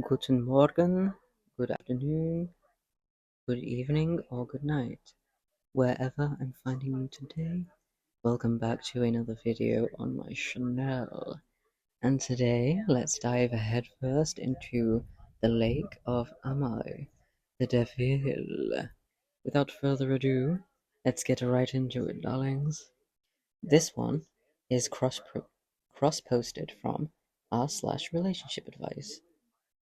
Guten Morgen, good afternoon, good evening, or good night, wherever I'm finding you today. Welcome back to another video on my channel. And today, let's dive headfirst into the Lake of Amai, the Devil. Without further ado, let's get right into it, darlings. This one is cross-posted from r/relationship advice.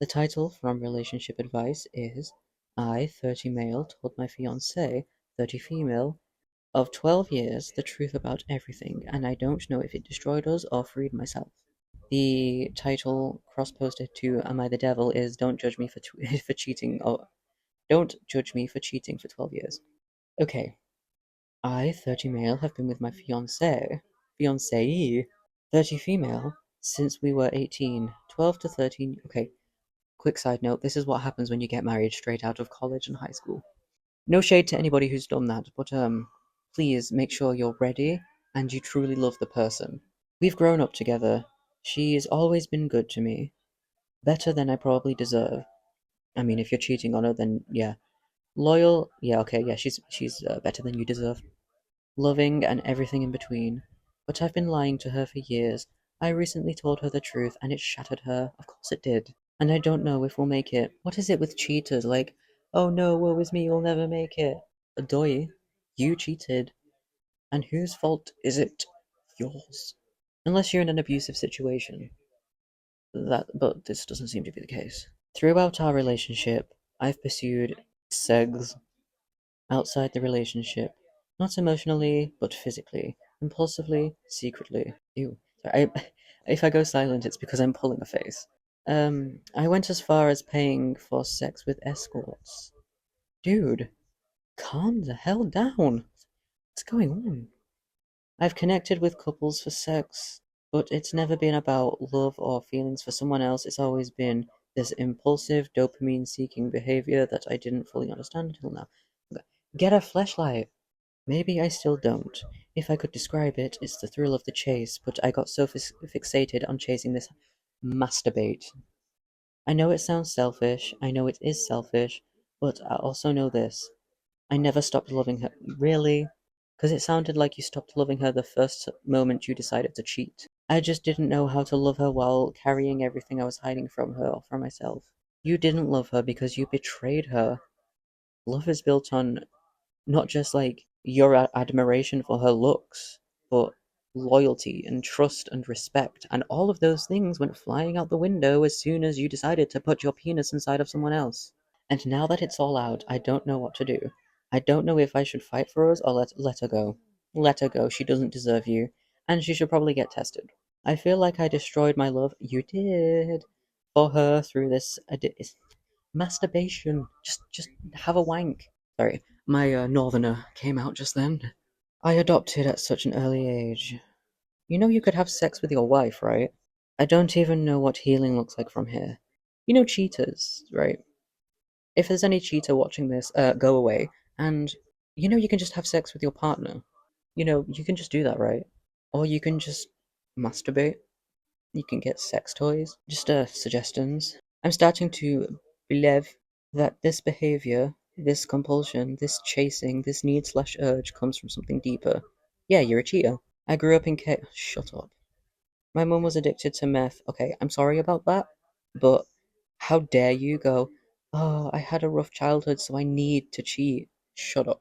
The title from Relationship Advice is I, 30 male, told my fiancée, 30 female, of 12 years the truth about everything, and I don't know if it destroyed us or freed myself. The title cross-posted to Am I the Devil is Don't judge me for, for cheating, or Don't judge me for cheating for 12 years. Okay, I, 30 male, have been with my fiancée, 30 female, since we were 18, 12 to 13, okay. Quick side note, this is what happens when you get married straight out of college and high school. No shade to anybody who's done that, but please make sure you're ready and you truly love the person. We've grown up together. She's always been good to me. Better than I probably deserve. I mean, if you're cheating on her, then yeah. Loyal, yeah, okay, yeah, she's better than you deserve. Loving and everything in between. But I've been lying to her for years. I recently told her the truth and it shattered her. Of course it did. And I don't know if we'll make it. What is it with cheaters? Like, oh no, woe is me, you'll never make it. Adoy, you cheated. And whose fault is it? Yours. Unless you're in an abusive situation. But this doesn't seem to be the case. Throughout our relationship, I've pursued sex outside the relationship. Not emotionally, but physically. Impulsively, secretly. Ew. Sorry, if I go silent, it's because I'm pulling a face. I went as far as paying for sex with escorts. Dude, calm the hell down. What's going on? I've connected with couples for sex, but it's never been about love or feelings for someone else. It's always been this impulsive, dopamine seeking behavior that I didn't fully understand until now. Get a fleshlight. Maybe I still don't. If I could describe it, it's the thrill of the chase, but I got so fixated on chasing this masturbate. I know it sounds selfish, I know it is selfish, but I also know this. I never stopped loving her. Really? Because it sounded like you stopped loving her the first moment you decided to cheat. I just didn't know how to love her while carrying everything I was hiding from her or from myself. You didn't love her because you betrayed her. Love is built on not just like your admiration for her looks, but loyalty and trust and respect, and all of those things went flying out the window as soon as you decided to put your penis inside of someone else. And now that it's all out, I don't know what to do. I don't know if I should fight for us or let her go. Let her go, she doesn't deserve you, and she should probably get tested. I feel like I destroyed my love, you did, for her through this masturbation. Just have a wank. Sorry, my northerner came out just then. I adopted at such an early age. You know you could have sex with your wife, right? I don't even know what healing looks like from here. You know cheaters, right? If there's any cheater watching this, go away. And you know you can just have sex with your partner. You know, you can just do that, right? Or you can just masturbate. You can get sex toys. Just suggestions. I'm starting to believe that this behavior, this compulsion, this chasing, this need/urge comes from something deeper. Yeah, you're a cheater. I grew up in Shut up. My mum was addicted to meth. Okay, I'm sorry about that, but how dare you go, oh, I had a rough childhood, so I need to cheat. Shut up.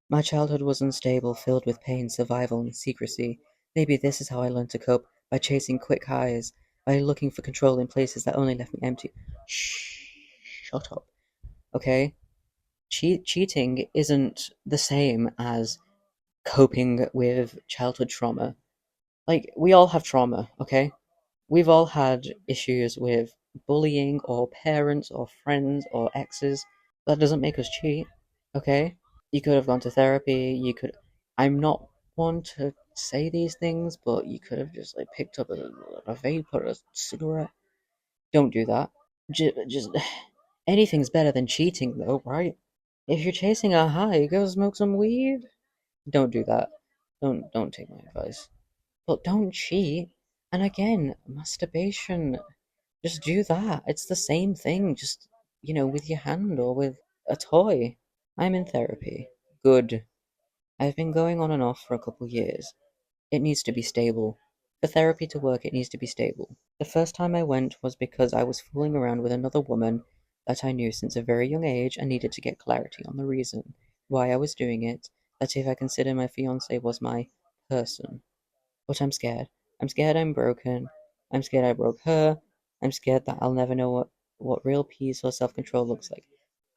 My childhood was unstable, filled with pain, survival, and secrecy. Maybe this is how I learned to cope, by chasing quick highs, by looking for control in places that only left me empty. Shh, shut up. Okay? Cheating isn't the same as coping with childhood trauma. Like, we all have trauma, okay? We've all had issues with bullying or parents or friends or exes. That doesn't make us cheat, okay? You could have gone to therapy, you could. I'm not one to say these things, but you could have just like picked up a vape or a cigarette. Don't do that. Just anything's better than cheating, though, right? If you're chasing a high, go smoke some weed. Don't do that. Don't take my advice. But don't cheat. And again, masturbation. Just do that. It's the same thing, just, with your hand or with a toy. I'm in therapy. Good. I've been going on and off for a couple years. It needs to be stable. For therapy to work, it needs to be stable. The first time I went was because I was fooling around with another woman that I knew since a very young age and needed to get clarity on the reason why I was doing it, that if I consider my fiance was my person. But I'm scared. I'm scared I'm broken. I'm scared I broke her. I'm scared that I'll never know what real peace or self-control looks like.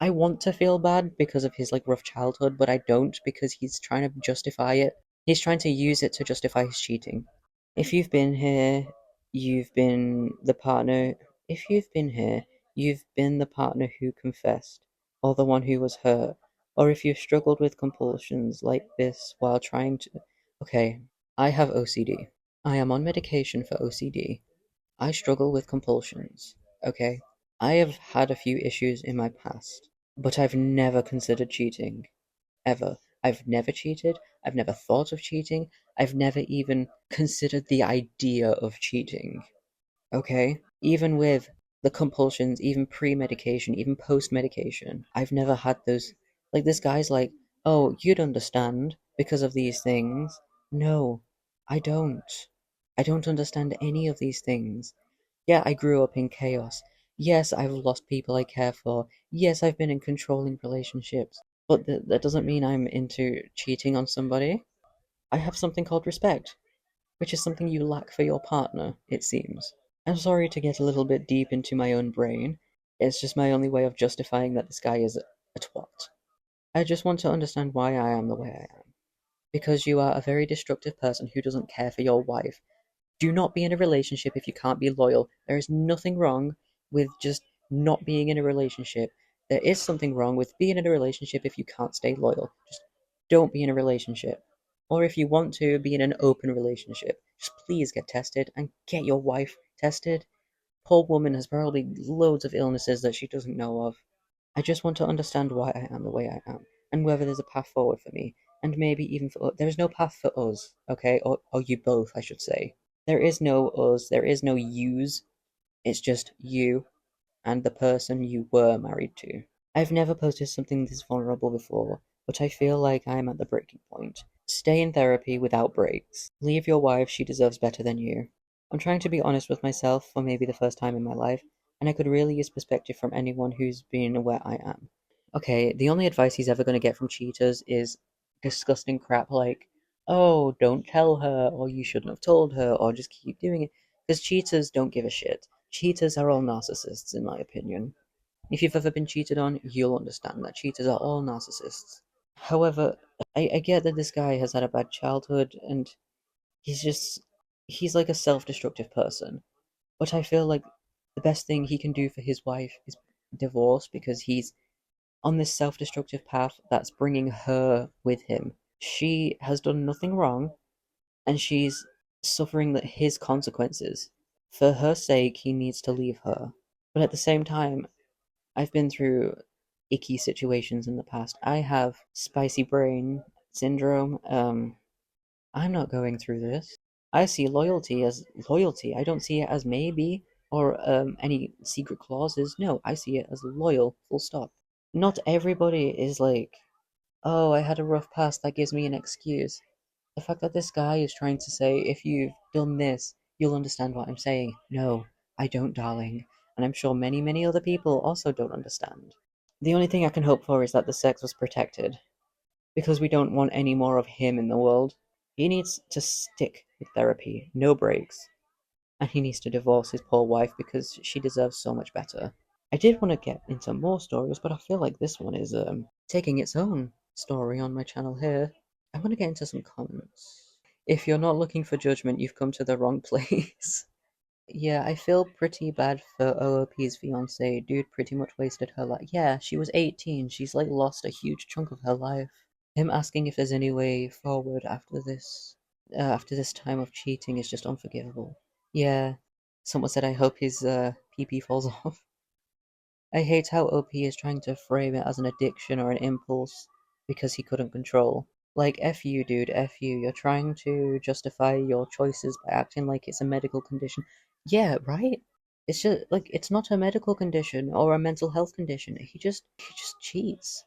I want to feel bad because of his like rough childhood, but I don't because he's trying to justify it. He's trying to use it to justify his cheating. If you've been here, you've been the partner. If you've been here, you've been the partner who confessed, or the one who was hurt, or if you've struggled with compulsions like this while trying to. Okay, I have OCD. I am on medication for OCD. I struggle with compulsions. Okay, I have had a few issues in my past, but I've never considered cheating. Ever. I've never cheated. I've never thought of cheating. I've never even considered the idea of cheating. Okay? Even with the compulsions, even pre medication, even post medication, I've never had those. Like, this guy's like, oh, you'd understand because of these things. No, I don't. I don't understand any of these things. Yeah, I grew up in chaos. Yes, I've lost people I care for. Yes, I've been in controlling relationships. But that doesn't mean I'm into cheating on somebody. I have something called respect, which is something you lack for your partner, it seems. I'm sorry to get a little bit deep into my own brain. It's just my only way of justifying that this guy is a twat. I just want to understand why I am the way I am. Because you are a very destructive person who doesn't care for your wife. Do not be in a relationship if you can't be loyal. There is nothing wrong with just not being in a relationship. There is something wrong with being in a relationship if you can't stay loyal. Just don't be in a relationship. Or if you want to be in an open relationship, just please get tested and get your wife tested. Poor woman has probably loads of illnesses that she doesn't know of. I just want to understand why I am the way I am, and whether there's a path forward for me, and maybe even for there is no path for us, okay? Or you both, I should say. There is no us, there is no yous. It's just you and the person you were married to. I've never posted something this vulnerable before, but I feel like I'm at the breaking point. Stay in therapy without breaks. Leave your wife, she deserves better than you. I'm trying to be honest with myself for maybe the first time in my life, and I could really use perspective from anyone who's been where I am. Okay, the only advice he's ever going to get from cheaters is disgusting crap like, oh, don't tell her, or you shouldn't have told her, or just keep doing it. Because cheaters don't give a shit. Cheaters are all narcissists, in my opinion. If you've ever been cheated on, you'll understand that cheaters are all narcissists. However, I get that this guy has had a bad childhood and he's just, he's like a self destructive person. But I feel like the best thing he can do for his wife is divorce because he's on this self destructive path that's bringing her with him. She has done nothing wrong and she's suffering his consequences. For her sake, he needs to leave her. But at the same time, I've been through icky situations in the past. I have spicy brain syndrome. I'm not going through this. I see loyalty as loyalty. I don't see it as maybe or any secret clauses. No, I see it as loyal, full stop. Not everybody is like, oh, I had a rough past, that gives me an excuse. The fact that this guy is trying to say, if you've done this, you'll understand what I'm saying. No, I don't, darling. And I'm sure many, many other people also don't understand. The only thing I can hope for is that the sex was protected, because we don't want any more of him in the world. He needs to stick with therapy, no breaks, and he needs to divorce his poor wife because she deserves so much better. I did want to get into more stories, but I feel like this one is taking its own story on my channel here. I want to get into some comments. If you're not looking for judgment, you've come to the wrong place. Yeah, I feel pretty bad for OOP's fiance. Dude pretty much wasted her life. Yeah, she was 18. She's like lost a huge chunk of her life. Him asking if there's any way forward after this time of cheating is just unforgivable. Yeah, someone said I hope his PP falls off. I hate how OP is trying to frame it as an addiction or an impulse because he couldn't control. Like, F you, dude, F you. You're trying to justify your choices by acting like it's a medical condition. Yeah, right? It's just like it's not a medical condition or a mental health condition. He just cheats.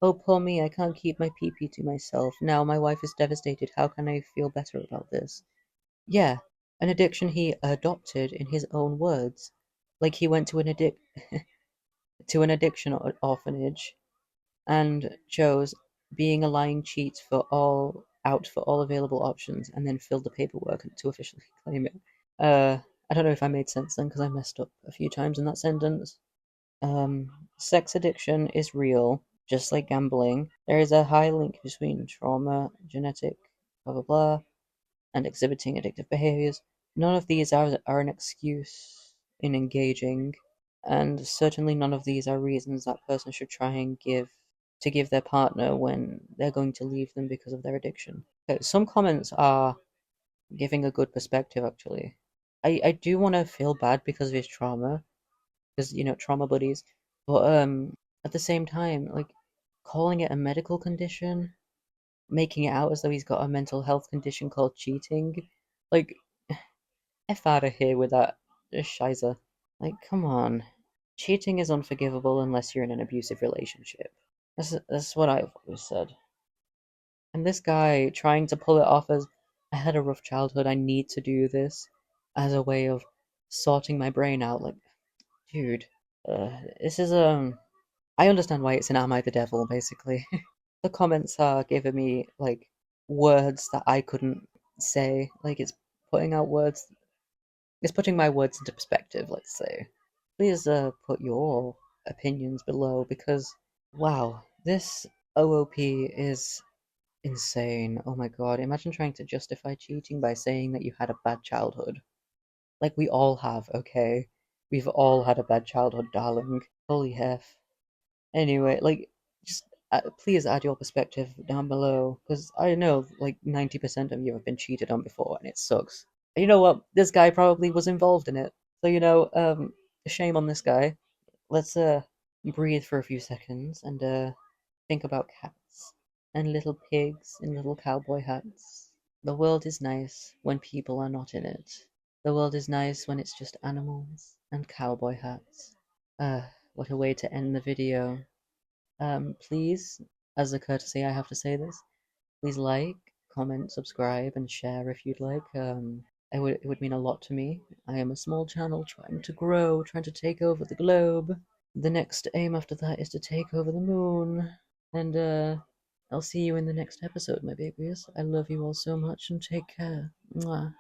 Oh, poor me, I can't keep my pee-pee to myself. Now my wife is devastated. How can I feel better about this? Yeah, an addiction he adopted in his own words. Like he went to an addiction orphanage and chose being a lying cheat for all available options and then filled the paperwork to officially claim it. I don't know if I made sense then because I messed up a few times in that sentence. Sex addiction is real, just like gambling. There is a high link between trauma, genetic, blah blah blah, and exhibiting addictive behaviors. None of these are an excuse in engaging, and certainly none of these are reasons that person should try and give their partner when they're going to leave them because of their addiction. Okay, some comments are giving a good perspective actually. I do want to feel bad because of his trauma, because trauma buddies, but at the same time, like calling it a medical condition, making it out as though he's got a mental health condition called cheating, like F out of here with that shizer. Like, come on. Cheating is unforgivable unless you're in an abusive relationship. That's what I've always said. And this guy trying to pull it off as I had a rough childhood, I need to do this as a way of sorting my brain out. Like, dude, this is I understand why it's an Am I the Devil, basically. The comments are giving me like words that I couldn't say. Like it's putting my words into perspective, let's say. Please put your opinions below because wow, this OOP is insane. Oh my god, imagine trying to justify cheating by saying that you had a bad childhood. Like we all have, okay? We've all had a bad childhood, darling. Holy heff. Anyway, like, just please add your perspective down below, because I know like 90% of you have been cheated on before, and it sucks. And you know what? This guy probably was involved in it. So, shame on this guy. Let's breathe for a few seconds and think about cats and little pigs in little cowboy hats. The world is nice when people are not in it. The world is nice when it's just animals and cowboy hats. What a way to end the video. Please, as a courtesy, I have to say this. Please like, comment, subscribe, and share if you'd like. It would mean a lot to me. I am a small channel trying to grow, trying to take over the globe. The next aim after that is to take over the moon. And I'll see you in the next episode, my babies. I love you all so much and take care. Mwah.